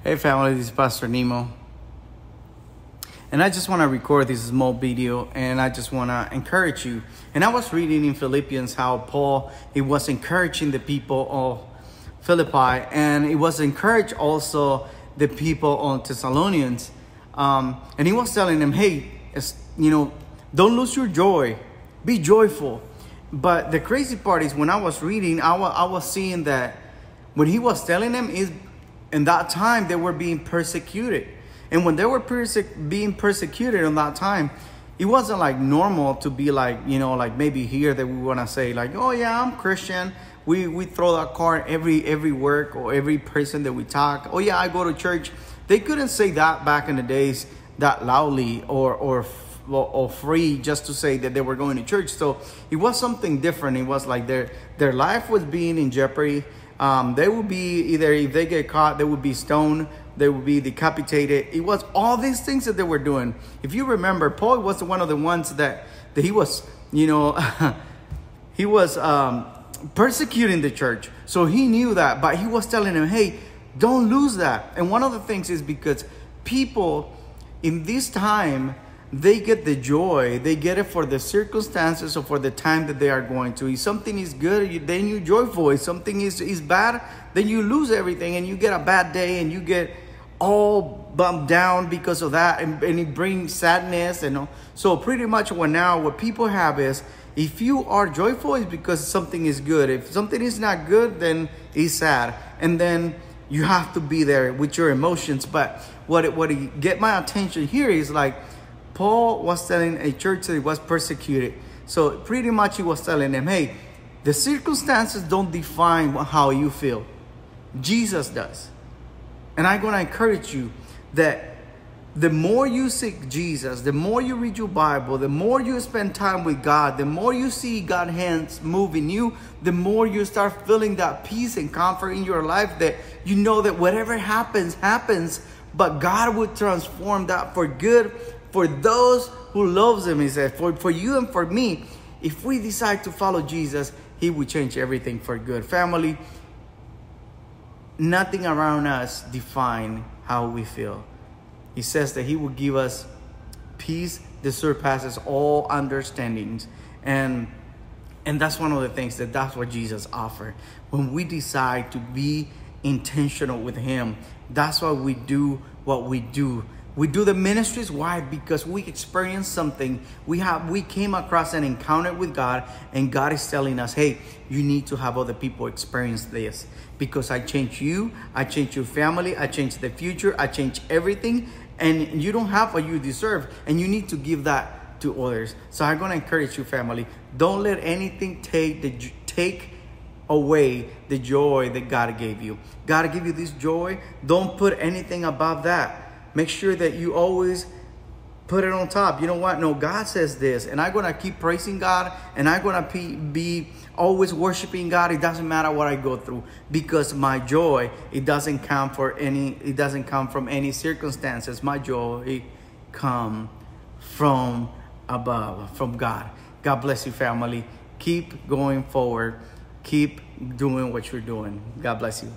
Hey family, this is Pastor Nemo. And I just want to record this small video and I just want to encourage you. And I was reading in Philippians how Paul, he was encouraging the people of Philippi, and he was encouraged also the people on Thessalonians. And he was telling them, hey, don't lose your joy. Be joyful. But the crazy part is when I was reading, I was seeing that when he was telling them is in that time they were being persecuted. And when they were being persecuted in that time, it wasn't like normal to be like, like maybe here that we want to say like, oh yeah, I'm Christian. We throw that card every work or every person that we talk. Oh yeah, I go to church. They couldn't say that back in the days that loudly or free just to say that they were going to church. So it was something different. It was like their life was being in jeopardy. They would be either, if they get caught, they would be stoned. They would be decapitated. It was all these things that they were doing. If you remember, Paul was one of the ones that he was, he was persecuting the church. So he knew that, but he was telling them, hey, don't lose that. And one of the things is because people in this time, they get the joy. They get it for the circumstances or for the time that they are going to. If something is good, then you're joyful. If something is bad, then you lose everything and you get a bad day and you get all bummed down because of that, and it brings sadness. And so pretty much what people have is, if you are joyful, it's because something is good. If something is not good, then it's sad. And then you have to be there with your emotions. But what get my attention here is like, Paul was telling a church that it was persecuted. So pretty much he was telling them, hey, the circumstances don't define how you feel. Jesus does. And I'm going to encourage you that the more you seek Jesus, the more you read your Bible, the more you spend time with God, the more you see God's hands move in you, the more you start feeling that peace and comfort in your life, that you know that whatever happens, but God would transform that for good for those who loves him. He said, for you and for me, if we decide to follow Jesus, he will change everything for good. Family, nothing around us define how we feel. He says that he will give us peace that surpasses all understandings. And that's one of the things that's what Jesus offered. When we decide to be intentional with him, that's why we do what we do. We do the ministries. Why? Because we experienced something. We came across an encounter with God, and God is telling us, hey, you need to have other people experience this, because I changed you, I changed your family, I changed the future, I changed everything, and you don't have what you deserve, and you need to give that to others. So I'm going to encourage you, family, don't let anything take away the joy that God gave you. God gave you this joy. Don't put anything above that. Make sure that you always put it on top. You know what? No, God says this, and I'm going to keep praising God, and I'm going to be always worshiping God. It doesn't matter what I go through, because my joy, it doesn't come from any circumstances. My joy, it comes from above, from God. God bless you, family. Keep going forward. Keep doing what you're doing. God bless you.